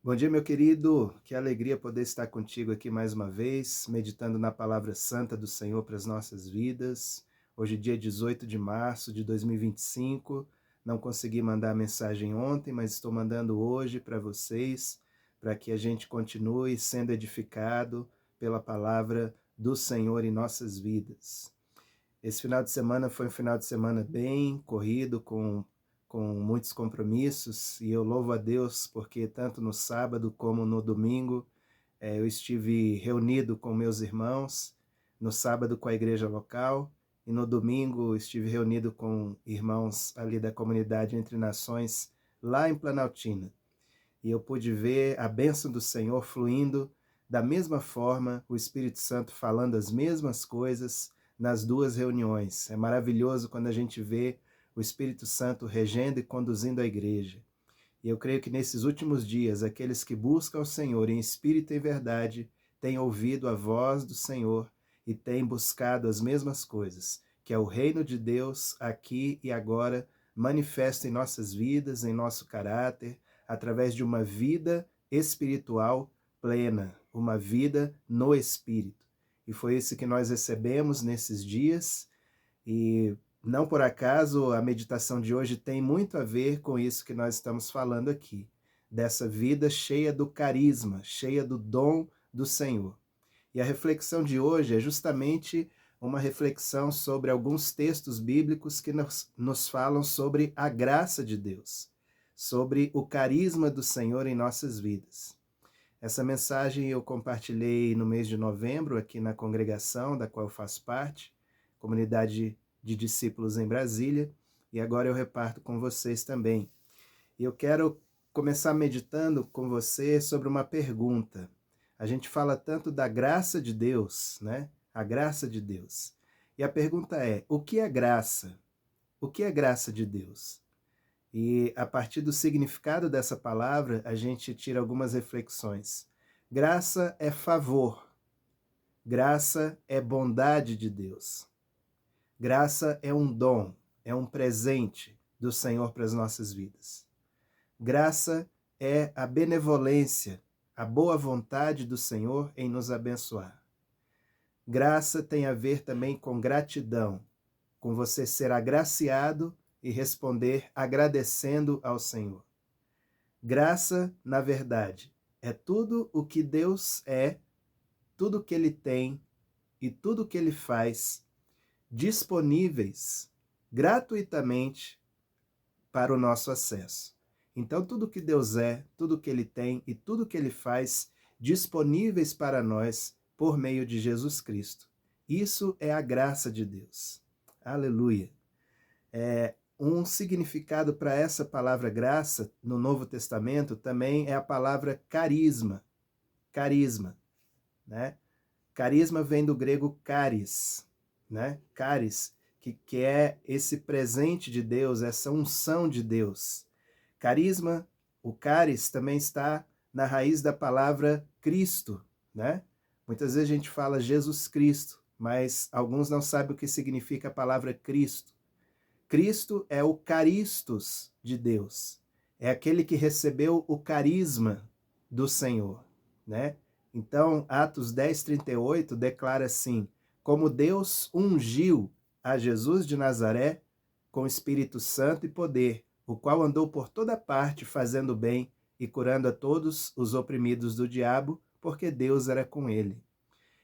Bom dia, meu querido. Que alegria poder estar contigo aqui mais uma vez, meditando na palavra santa do Senhor para as nossas vidas. Hoje, dia 18 de março de 2025. Não consegui mandar a mensagem ontem, mas estou mandando hoje para vocês, para que a gente continue sendo edificado pela palavra do Senhor em nossas vidas. Esse final de semana foi um final de semana bem corrido, com muitos compromissos, e eu louvo a Deus porque tanto no sábado como no domingo eu estive reunido com meus irmãos, no sábado com a igreja local, e no domingo estive reunido com irmãos ali da comunidade Entre Nações, lá em Planaltina. E eu pude ver a bênção do Senhor fluindo da mesma forma, o Espírito Santo falando as mesmas coisas nas duas reuniões. É maravilhoso quando a gente vê o Espírito Santo regendo e conduzindo a igreja. E eu creio que nesses últimos dias, aqueles que buscam o Senhor em espírito e verdade têm ouvido a voz do Senhor e têm buscado as mesmas coisas, que é o reino de Deus aqui e agora manifesto em nossas vidas, em nosso caráter, através de uma vida espiritual plena, uma vida no Espírito. E foi isso que nós recebemos nesses dias, e não por acaso a meditação de hoje tem muito a ver com isso que nós estamos falando aqui, dessa vida cheia do carisma, cheia do dom do Senhor. E a reflexão de hoje é justamente uma reflexão sobre alguns textos bíblicos que nos falam sobre a graça de Deus, sobre o carisma do Senhor em nossas vidas. Essa mensagem eu compartilhei no mês de novembro aqui na congregação da qual eu faço parte, comunidade de discípulos em Brasília, e agora eu reparto com vocês também. E eu quero começar meditando com você sobre uma pergunta. A gente fala tanto da graça de Deus, né? A graça de Deus. E a pergunta é: o que é graça? O que é graça de Deus? E a partir do significado dessa palavra, a gente tira algumas reflexões. Graça é favor. Graça é bondade de Deus. Graça é um dom, é um presente do Senhor para as nossas vidas. Graça é a benevolência, a boa vontade do Senhor em nos abençoar. Graça tem a ver também com gratidão, com você ser agraciado e responder agradecendo ao Senhor. Graça, na verdade, é tudo o que Deus é, tudo o que Ele tem e tudo o que Ele faz disponíveis gratuitamente para o nosso acesso. Então, tudo que Deus é, tudo que Ele tem e tudo que Ele faz disponíveis para nós por meio de Jesus Cristo. Isso é a graça de Deus. Aleluia. Um significado para essa palavra graça no Novo Testamento também é a palavra carisma. Carisma, né? Carisma vem do grego charis, né? Charis, que é esse presente de Deus, essa unção de Deus. Carisma, o charis também está na raiz da palavra Cristo, né? Muitas vezes a gente fala Jesus Cristo, mas alguns não sabem o que significa a palavra Cristo. Cristo é o caristos de Deus. É aquele que recebeu o carisma do Senhor, né? Então, Atos 10:38 declara assim: como Deus ungiu a Jesus de Nazaré com Espírito Santo e poder, o qual andou por toda parte fazendo bem e curando a todos os oprimidos do diabo, porque Deus era com ele.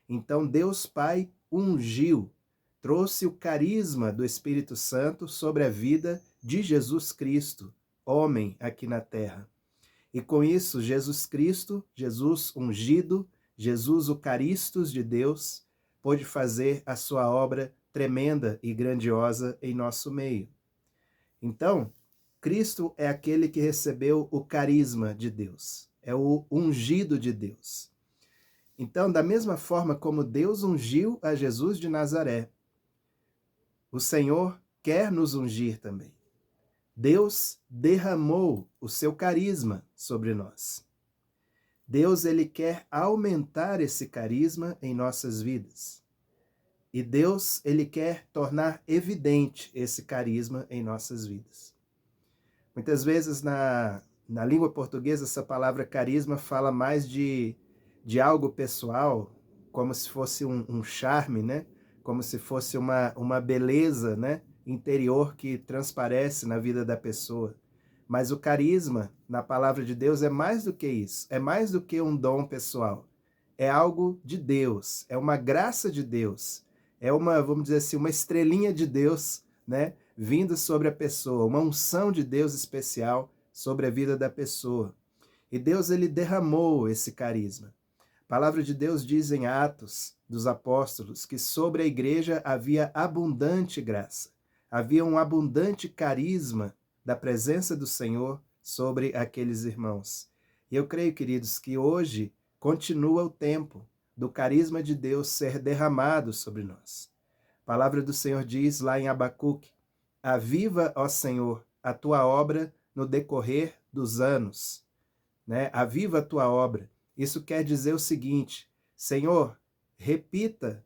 Então, Deus Pai ungiu, trouxe o carisma do Espírito Santo sobre a vida de Jesus Cristo, homem aqui na terra. E com isso, Jesus Cristo, Jesus ungido, Jesus o Caristos de Deus, pôde fazer a sua obra tremenda e grandiosa em nosso meio. Então, Cristo é aquele que recebeu o carisma de Deus, é o ungido de Deus. Então, da mesma forma como Deus ungiu a Jesus de Nazaré, o Senhor quer nos ungir também. Deus derramou o seu carisma sobre nós. Deus, ele quer aumentar esse carisma em nossas vidas. E Deus, ele quer tornar evidente esse carisma em nossas vidas. Muitas vezes Na língua portuguesa, essa palavra carisma fala mais de algo pessoal, como se fosse um charme, né? Como se fosse uma beleza, né? Interior que transparece na vida da pessoa. Mas o carisma, na palavra de Deus, é mais do que isso. É mais do que um dom pessoal. É algo de Deus. É uma graça de Deus. É uma, vamos dizer assim, uma estrelinha de Deus, né? Vindo sobre a pessoa. Uma unção de Deus especial sobre a vida da pessoa. E Deus, ele derramou esse carisma. A palavra de Deus diz em Atos dos Apóstolos que sobre a igreja havia abundante graça. Havia um abundante carisma da presença do Senhor sobre aqueles irmãos. E eu creio, queridos, que hoje continua o tempo do carisma de Deus ser derramado sobre nós. A palavra do Senhor diz lá em Abacuque: aviva, ó Senhor, a tua obra no decorrer dos anos, né? Aviva a tua obra. Isso quer dizer o seguinte: Senhor, repita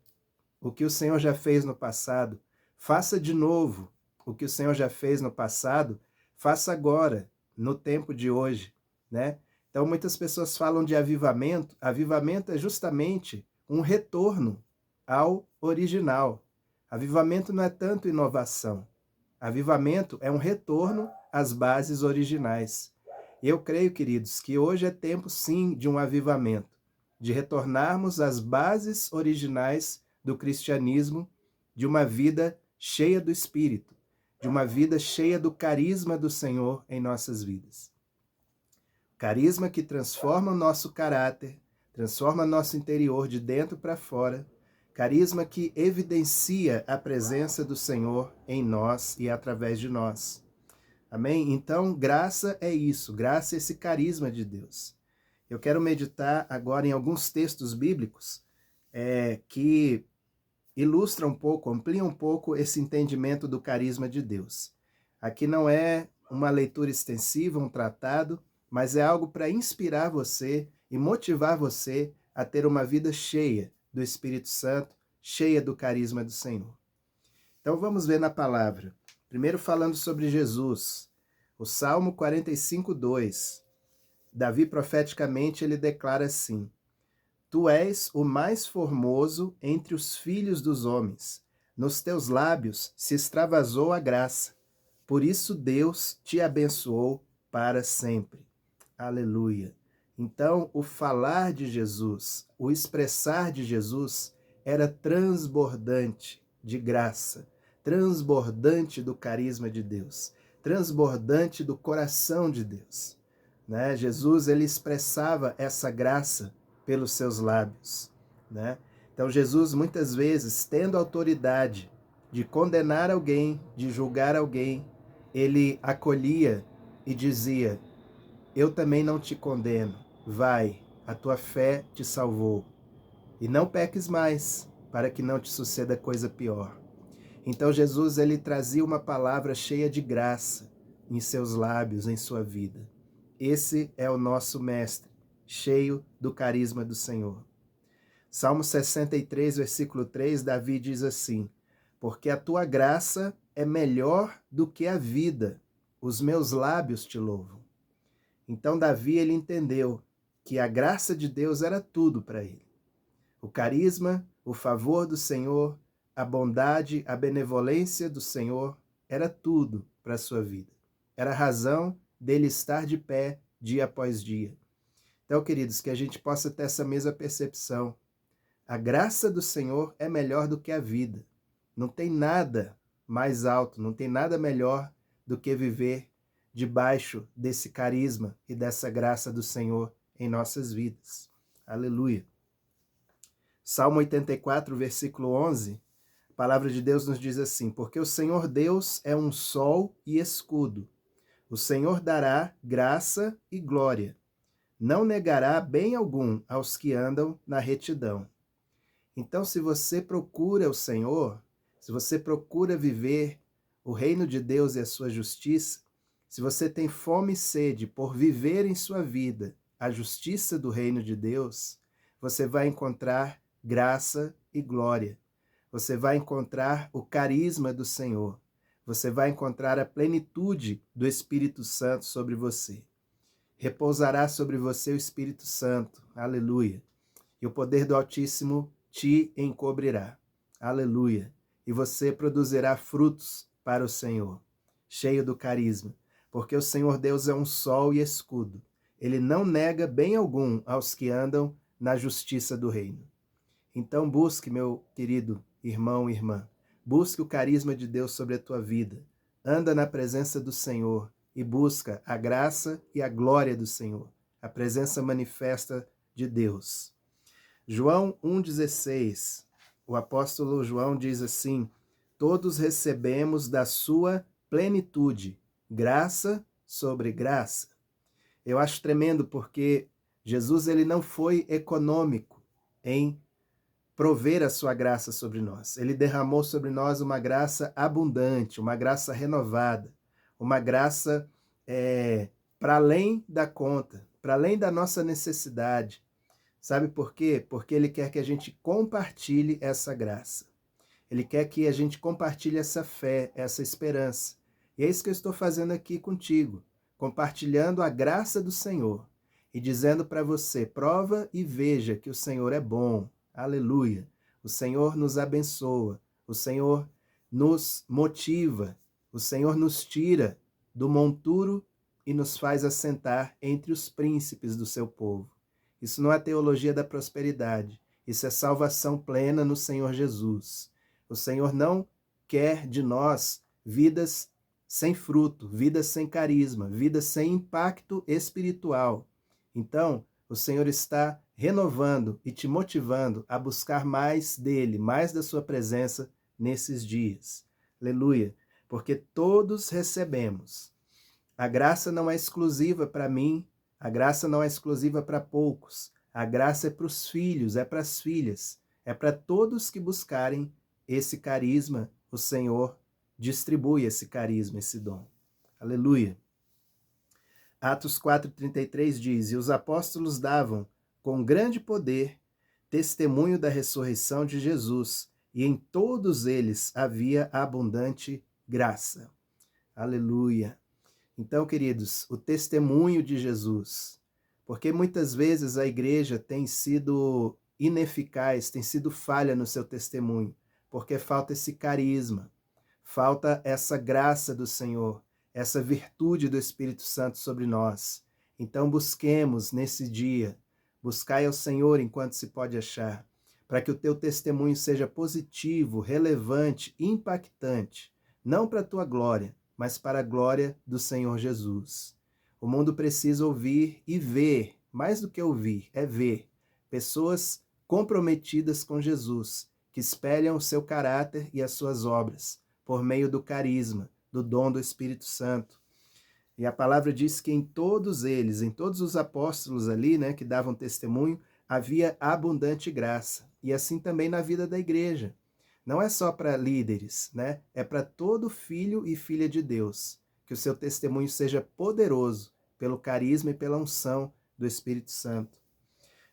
o que o Senhor já fez no passado, faça de novo o que o Senhor já fez no passado, faça agora, no tempo de hoje, né? Então muitas pessoas falam de avivamento. Avivamento é justamente um retorno ao original. Avivamento não é tanto inovação. Avivamento é um retorno às bases originais. E eu creio, queridos, que hoje é tempo sim de um avivamento, de retornarmos às bases originais do cristianismo, de uma vida cheia do Espírito, de uma vida cheia do carisma do Senhor em nossas vidas. Carisma que transforma o nosso caráter, transforma nosso interior de dentro para fora, carisma que evidencia a presença do Senhor em nós e através de nós. Amém? Então, graça é isso, graça é esse carisma de Deus. Eu quero meditar agora em alguns textos bíblicos que ilustram um pouco, ampliam um pouco esse entendimento do carisma de Deus. Aqui não é uma leitura extensiva, um tratado, mas é algo para inspirar você e motivar você a ter uma vida cheia do Espírito Santo, cheia do carisma do Senhor. Então vamos ver na palavra. Primeiro falando sobre Jesus, o Salmo 45, 2. Davi profeticamente ele declara assim: Tu és o mais formoso entre os filhos dos homens. Nos teus lábios se extravasou a graça. Por isso Deus te abençoou para sempre. Aleluia. Então, o falar de Jesus, o expressar de Jesus era transbordante de graça, transbordante do carisma de Deus, transbordante do coração de Deus. Né? Jesus, ele expressava essa graça pelos seus lábios. Né? Então, Jesus, muitas vezes, tendo autoridade de condenar alguém, de julgar alguém, ele acolhia e dizia: eu também não te condeno, vai, a tua fé te salvou. E não peques mais, para que não te suceda coisa pior. Então Jesus, ele trazia uma palavra cheia de graça em seus lábios, em sua vida. Esse é o nosso mestre, cheio do carisma do Senhor. Salmo 63, versículo 3, Davi diz assim: porque a tua graça é melhor do que a vida, os meus lábios te louvam. Então Davi, ele entendeu que a graça de Deus era tudo para ele. O carisma, o favor do Senhor, a bondade, a benevolência do Senhor era tudo para a sua vida. Era a razão dele estar de pé dia após dia. Então, queridos, que a gente possa ter essa mesma percepção. A graça do Senhor é melhor do que a vida. Não tem nada mais alto, não tem nada melhor do que viver debaixo desse carisma e dessa graça do Senhor em nossas vidas. Aleluia. Salmo 84, versículo 11, a palavra de Deus nos diz assim: porque o Senhor Deus é um sol e escudo. O Senhor dará graça e glória. Não negará bem algum aos que andam na retidão. Então, se você procura o Senhor, se você procura viver o reino de Deus e a sua justiça, se você tem fome e sede por viver em sua vida a justiça do reino de Deus, você vai encontrar graça e glória. Você vai encontrar o carisma do Senhor. Você vai encontrar a plenitude do Espírito Santo sobre você. Repousará sobre você o Espírito Santo. Aleluia. E o poder do Altíssimo te encobrirá. Aleluia. E você produzirá frutos para o Senhor, cheio do carisma, porque o Senhor Deus é um sol e escudo. Ele não nega bem algum aos que andam na justiça do reino. Então busque, meu querido irmão e irmã, busque o carisma de Deus sobre a tua vida. Anda na presença do Senhor e busca a graça e a glória do Senhor, a presença manifesta de Deus. João 1,16, o apóstolo João diz assim: todos recebemos da sua plenitude, graça sobre graça. Eu acho tremendo porque Jesus ele não foi econômico em prover a sua graça sobre nós. Ele derramou sobre nós uma graça abundante, uma graça renovada, uma graça para além da conta, para além da nossa necessidade. Sabe por quê? Porque Ele quer que a gente compartilhe essa graça. Ele quer que a gente compartilhe essa fé, essa esperança. E é isso que eu estou fazendo aqui contigo, compartilhando a graça do Senhor e dizendo para você, prova e veja que o Senhor é bom. Aleluia. O Senhor nos abençoa, o Senhor nos motiva, o Senhor nos tira do monturo e nos faz assentar entre os príncipes do seu povo. Isso não é teologia da prosperidade, isso é salvação plena no Senhor Jesus. O Senhor não quer de nós vidas sem fruto, vidas sem carisma, vidas sem impacto espiritual. Então, o Senhor está renovando e te motivando a buscar mais dele, mais da sua presença nesses dias. Aleluia! Porque todos recebemos. A graça não é exclusiva para mim, a graça não é exclusiva para poucos. A graça é para os filhos, é para as filhas, é para todos que buscarem esse carisma. O Senhor distribui esse carisma, esse dom. Aleluia! Atos 4,33 diz: e os apóstolos davam, com grande poder, testemunho da ressurreição de Jesus, e em todos eles havia abundante graça. Aleluia! Então, queridos, o testemunho de Jesus, porque muitas vezes a igreja tem sido ineficaz, tem sido falha no seu testemunho, porque falta esse carisma, falta essa graça do Senhor, essa virtude do Espírito Santo sobre nós. Então busquemos nesse dia, buscai ao Senhor enquanto se pode achar, para que o teu testemunho seja positivo, relevante, impactante, não para a tua glória, mas para a glória do Senhor Jesus. O mundo precisa ouvir e ver, mais do que ouvir, é ver, pessoas comprometidas com Jesus, que espelham o seu caráter e as suas obras, por meio do carisma, do dom do Espírito Santo. E a palavra diz que em todos eles, em todos os apóstolos ali, né, que davam testemunho, havia abundante graça. E assim também na vida da igreja. Não é só para líderes, né? É para todo filho e filha de Deus. Que o seu testemunho seja poderoso pelo carisma e pela unção do Espírito Santo.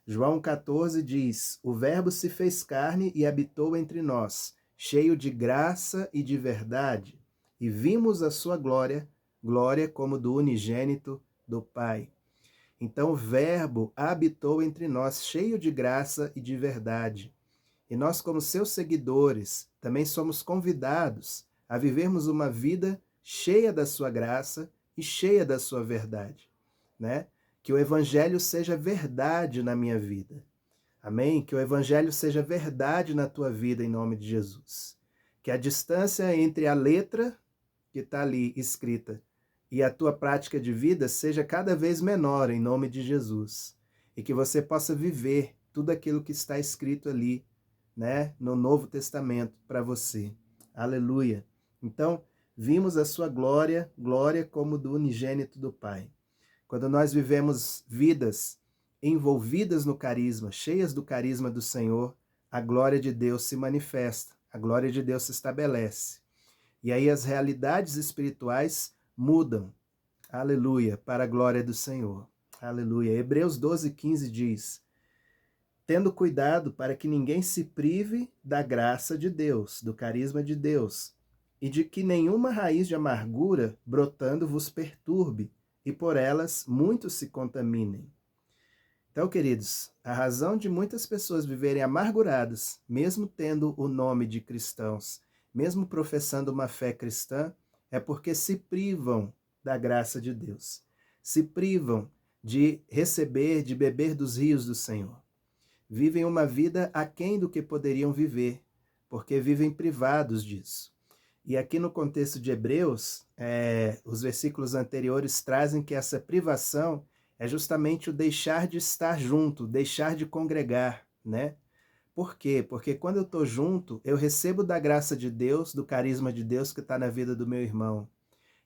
João 14 diz: o Verbo se fez carne e habitou entre nós, cheio de graça e de verdade, e vimos a sua glória, glória como do unigênito do Pai. Então o Verbo habitou entre nós, cheio de graça e de verdade. E nós, como seus seguidores, também somos convidados a vivermos uma vida cheia da sua graça e cheia da sua verdade, né? Que o Evangelho seja verdade na minha vida. Amém? Que o Evangelho seja verdade na tua vida, em nome de Jesus. Que a distância entre a letra que está ali escrita e a tua prática de vida seja cada vez menor, em nome de Jesus. E que você possa viver tudo aquilo que está escrito ali, né, no Novo Testamento para você. Aleluia! Então, vimos a sua glória, glória como do unigênito do Pai. Quando nós vivemos vidas envolvidas no carisma, cheias do carisma do Senhor, a glória de Deus se manifesta, a glória de Deus se estabelece. E aí as realidades espirituais mudam, aleluia, para a glória do Senhor. Aleluia. Hebreus 12:15 diz: tendo cuidado para que ninguém se prive da graça de Deus, do carisma de Deus, e de que nenhuma raiz de amargura brotando vos perturbe, e por elas muitos se contaminem. Então, queridos, a razão de muitas pessoas viverem amarguradas, mesmo tendo o nome de cristãos, mesmo professando uma fé cristã, é porque se privam da graça de Deus, se privam de receber, de beber dos rios do Senhor. Vivem uma vida aquém do que poderiam viver, porque vivem privados disso. E aqui no contexto de Hebreus, os versículos anteriores trazem que essa privação é justamente o deixar de estar junto, deixar de congregar, né? Por quê? Porque quando eu estou junto, eu recebo da graça de Deus, do carisma de Deus que está na vida do meu irmão.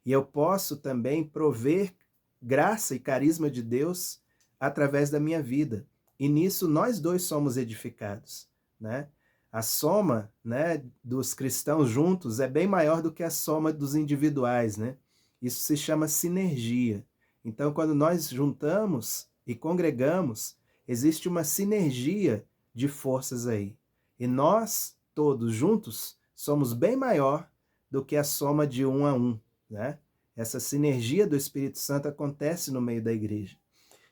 E eu posso também prover graça e carisma de Deus através da minha vida. E nisso nós dois somos edificados, né? A soma, né, dos cristãos juntos é bem maior do que a soma dos individuais, né? Isso se chama sinergia. Então, quando nós juntamos e congregamos, existe uma sinergia de forças aí. E nós, todos juntos, somos bem maior do que a soma de um a um, né? Essa sinergia do Espírito Santo acontece no meio da igreja.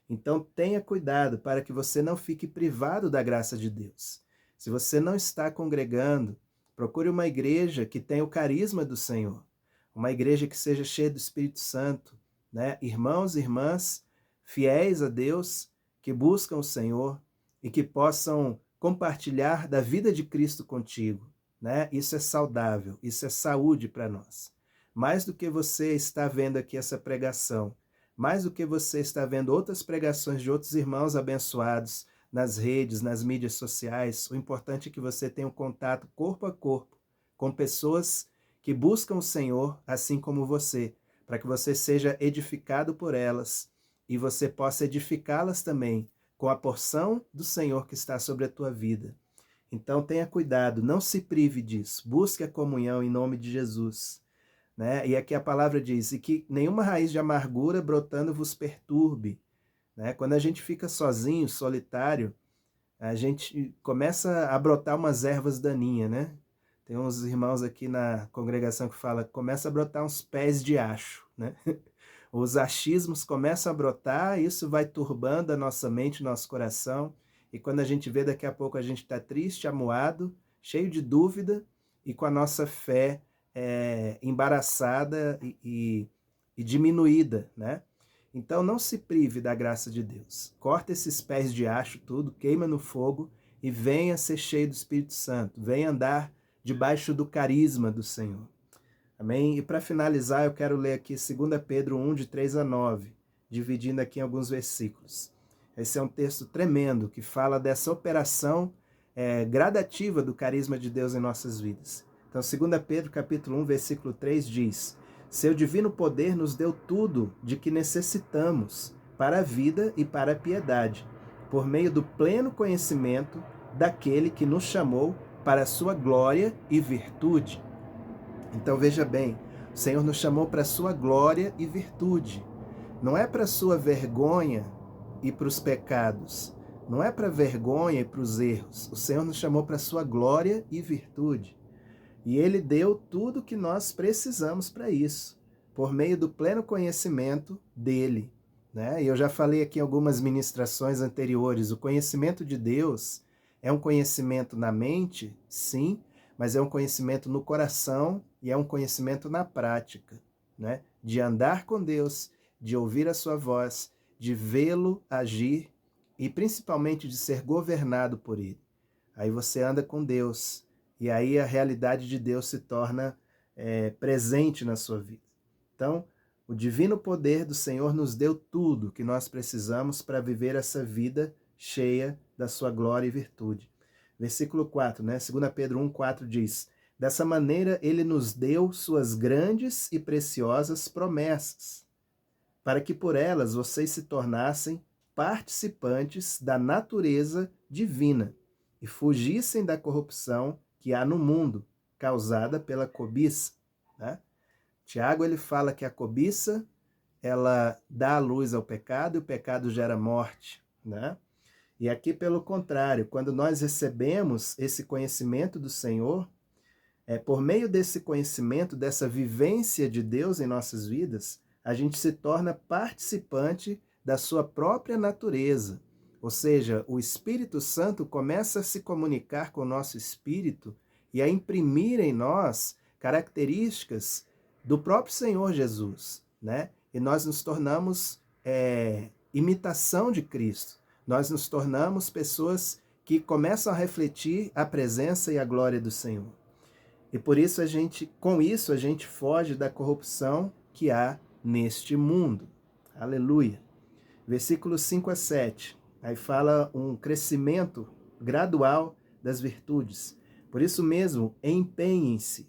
Então, tenha cuidado para que você não fique privado da graça de Deus. Se você não está congregando, procure uma igreja que tenha o carisma do Senhor, uma igreja que seja cheia do Espírito Santo, né? Irmãos e irmãs fiéis a Deus, que buscam o Senhor e que possam compartilhar da vida de Cristo contigo, né? Isso é saudável, isso é saúde para nós. Mais do que você está vendo aqui essa pregação, mais do que você está vendo outras pregações de outros irmãos abençoados nas redes, nas mídias sociais, o importante é que você tenha um contato corpo a corpo com pessoas que buscam o Senhor, assim como você, para que você seja edificado por elas e você possa edificá-las também com a porção do Senhor que está sobre a tua vida. Então tenha cuidado, não se prive disso, busque a comunhão em nome de Jesus. Né? E aqui a palavra diz, e que nenhuma raiz de amargura brotando vos perturbe. Né? Quando a gente fica sozinho, solitário, a gente começa a brotar umas ervas daninhas, né? Tem uns irmãos aqui na congregação que fala, começa a brotar uns pés de acho, né? Os achismos começam a brotar, isso vai turbando a nossa mente, nosso coração, e quando a gente vê, daqui a pouco a gente está triste, amuado, cheio de dúvida, e com a nossa fé embaraçada e diminuída, né? Então não se prive da graça de Deus. Corta esses pés de acho tudo, queima no fogo e venha ser cheio do Espírito Santo. Venha andar debaixo do carisma do Senhor. Amém? E para finalizar, eu quero ler aqui 2 Pedro 1, de 3 a 9, dividindo aqui em alguns versículos. Esse é um texto tremendo que fala dessa operação gradativa do carisma de Deus em nossas vidas. Então, 2 Pedro capítulo 1, versículo 3 diz: seu divino poder nos deu tudo de que necessitamos para a vida e para a piedade, por meio do pleno conhecimento daquele que nos chamou para a sua glória e virtude. Então veja bem, o Senhor nos chamou para a sua glória e virtude. Não é para a sua vergonha e para os pecados. Não é para a vergonha e para os erros. O Senhor nos chamou para a sua glória e virtude. E Ele deu tudo o que nós precisamos para isso, por meio do pleno conhecimento dEle. Né? E eu já falei aqui em algumas ministrações anteriores, o conhecimento de Deus é um conhecimento na mente, sim, mas é um conhecimento no coração e é um conhecimento na prática, né? De andar com Deus, de ouvir a sua voz, de vê-lo agir e principalmente de ser governado por Ele. Aí você anda com Deus, e aí a realidade de Deus se torna presente na sua vida. Então, o divino poder do Senhor nos deu tudo que nós precisamos para viver essa vida cheia da sua glória e virtude. Versículo 4, né? 2 Pedro 1, 4 diz: dessa maneira ele nos deu suas grandes e preciosas promessas, para que por elas vocês se tornassem participantes da natureza divina e fugissem da corrupção que há no mundo, causada pela cobiça. Né? Tiago ele fala que a cobiça ela dá a luz ao pecado e o pecado gera morte. Né? E aqui, pelo contrário, quando nós recebemos esse conhecimento do Senhor, por meio desse conhecimento, dessa vivência de Deus em nossas vidas, a gente se torna participante da sua própria natureza. Ou seja, o Espírito Santo começa a se comunicar com o nosso espírito e a imprimir em nós características do próprio Senhor Jesus, né? E nós nos tornamos imitação de Cristo. Nós nos tornamos pessoas que começam a refletir a presença e a glória do Senhor. E por isso com isso a gente foge da corrupção que há neste mundo. Aleluia. Versículos 5 a 7. Aí fala um crescimento gradual das virtudes. Por isso mesmo, empenhem-se, ou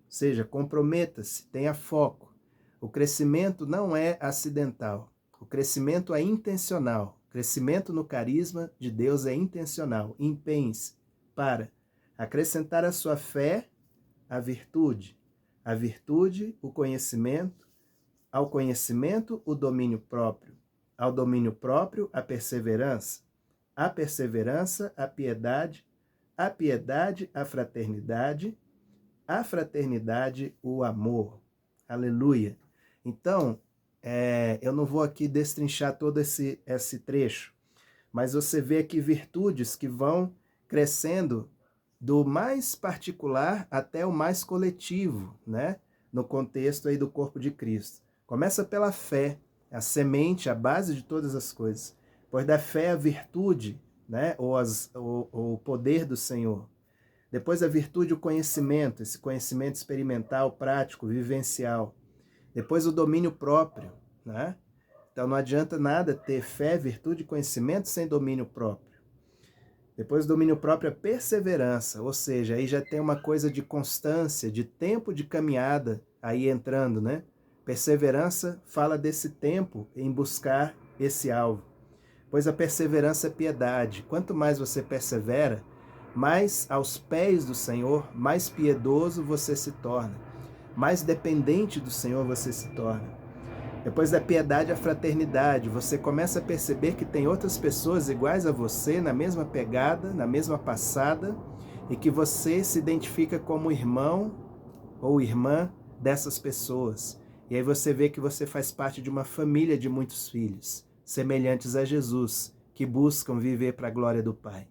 seja, comprometa-se, tenha foco. O crescimento não é acidental, o crescimento é intencional. O crescimento no carisma de Deus é intencional. Empenhe-se para acrescentar à sua fé a virtude, o conhecimento, ao conhecimento, o domínio próprio, ao domínio próprio, a perseverança, a piedade, a fraternidade, o amor. Aleluia. Então, eu não vou aqui destrinchar todo esse trecho, mas você vê aqui virtudes que vão crescendo do mais particular até o mais coletivo, né? No contexto aí do corpo de Cristo. Começa pela fé, a semente, a base de todas as coisas. Depois da fé, a virtude, né? O poder do Senhor. Depois a virtude, o conhecimento, esse conhecimento experimental, prático, vivencial. Depois o domínio próprio, né? Então não adianta nada ter fé, virtude e conhecimento sem domínio próprio. Depois do domínio próprio, a perseverança, ou seja, aí já tem uma coisa de constância, de tempo de caminhada aí entrando, né? Perseverança fala desse tempo em buscar esse alvo. Pois a perseverança é piedade. Quanto mais você persevera, mais aos pés do Senhor, mais piedoso você se torna. Mais dependente do Senhor você se torna. Depois da piedade, a fraternidade. Você começa a perceber que tem outras pessoas iguais a você, na mesma pegada, na mesma passada, e que você se identifica como irmão ou irmã dessas pessoas. E aí você vê que você faz parte de uma família de muitos filhos, semelhantes a Jesus, que buscam viver para a glória do Pai.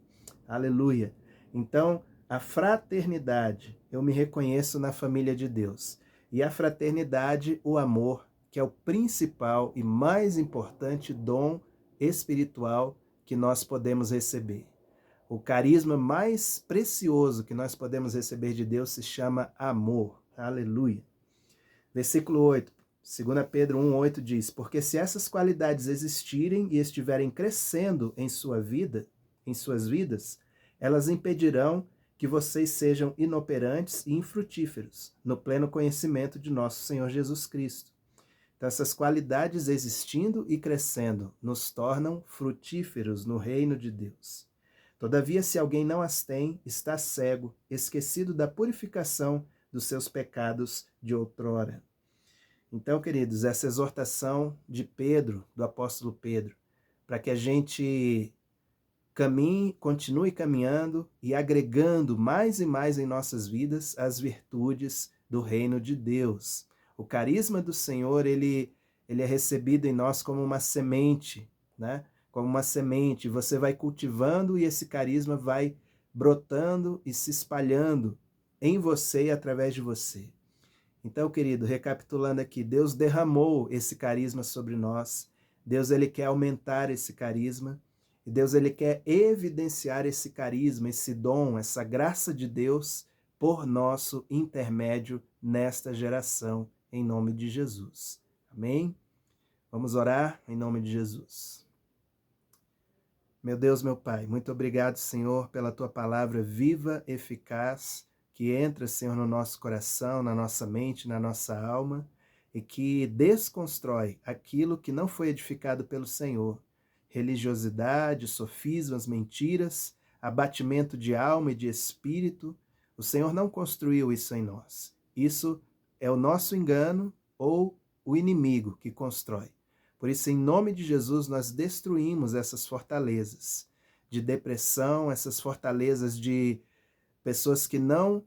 Aleluia! Então, a fraternidade, eu me reconheço na família de Deus. E a fraternidade, o amor, que é o principal e mais importante dom espiritual que nós podemos receber. O carisma mais precioso que nós podemos receber de Deus se chama amor. Aleluia. Versículo 8, 2 Pedro 1,8 diz: porque se essas qualidades existirem e estiverem crescendo em suas vidas, elas impedirão que vocês sejam inoperantes e infrutíferos no pleno conhecimento de nosso Senhor Jesus Cristo. Então, essas qualidades existindo e crescendo nos tornam frutíferos no reino de Deus. Todavia, se alguém não as tem, está cego, esquecido da purificação dos seus pecados de outrora. Então, queridos, essa exortação de Pedro, do apóstolo Pedro, para que a gente continue caminhando e agregando mais e mais em nossas vidas as virtudes do reino de Deus. O carisma do Senhor, ele é recebido em nós como uma semente, né? Como uma semente. Você vai cultivando e esse carisma vai brotando e se espalhando em você e através de você. Então, querido, recapitulando aqui, Deus derramou esse carisma sobre nós. Deus, ele quer aumentar esse carisma. E Deus, ele quer evidenciar esse carisma, esse dom, essa graça de Deus por nosso intermédio nesta geração, em nome de Jesus. Amém? Vamos orar em nome de Jesus. Meu Deus, meu Pai, muito obrigado, Senhor, pela Tua palavra viva, eficaz, que entra, Senhor, no nosso coração, na nossa mente, na nossa alma, e que desconstrói aquilo que não foi edificado pelo Senhor. Religiosidade, sofismas, mentiras, abatimento de alma e de espírito. O Senhor não construiu isso em nós. Isso é o nosso engano ou o inimigo que constrói. Por isso, em nome de Jesus, nós destruímos essas fortalezas de depressão, essas fortalezas de pessoas que não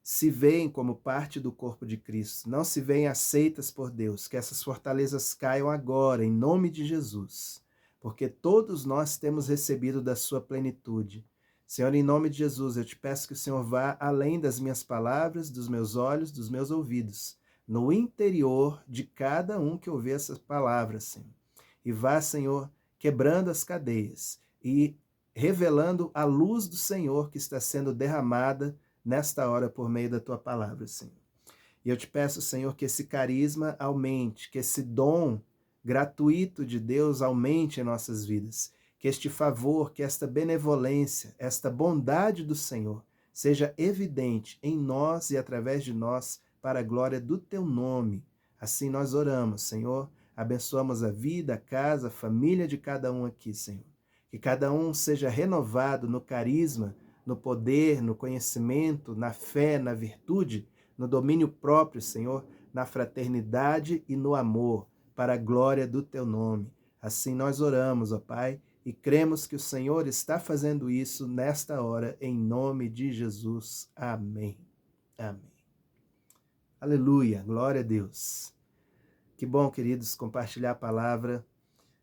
se veem como parte do corpo de Cristo, não se veem aceitas por Deus, que essas fortalezas caiam agora, em nome de Jesus, porque todos nós temos recebido da sua plenitude. Senhor, em nome de Jesus, eu te peço que o Senhor vá além das minhas palavras, dos meus olhos, dos meus ouvidos, no interior de cada um que ouvir essas palavras, Senhor. E vá, Senhor, quebrando as cadeias e revelando a luz do Senhor que está sendo derramada nesta hora por meio da tua palavra, Senhor. E eu te peço, Senhor, que esse carisma aumente, que esse dom gratuito de Deus aumente em nossas vidas, que este favor, que esta benevolência, esta bondade do Senhor seja evidente em nós e através de nós para a glória do teu nome. Assim nós oramos, Senhor, abençoamos a vida, a casa, a família de cada um aqui, Senhor. Que cada um seja renovado no carisma, no poder, no conhecimento, na fé, na virtude, no domínio próprio, Senhor, na fraternidade e no amor, para a glória do teu nome. Assim nós oramos, ó Pai, e cremos que o Senhor está fazendo isso nesta hora, em nome de Jesus. Amém. Amém. Aleluia, glória a Deus. Que bom, queridos, compartilhar a palavra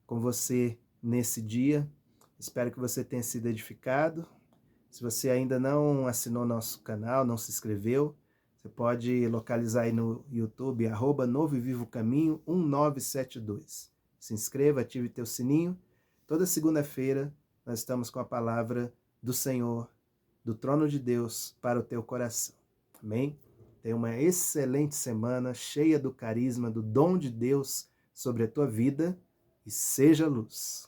com você nesse dia. Espero que você tenha sido edificado. Se você ainda não assinou nosso canal, não se inscreveu, você pode localizar aí no YouTube, @Novo e Vivo Caminho 1972. Se inscreva, ative teu sininho. Toda segunda-feira nós estamos com a palavra do Senhor, do trono de Deus, para o teu coração. Amém? Tenha uma excelente semana, cheia do carisma, do dom de Deus sobre a tua vida, e seja luz.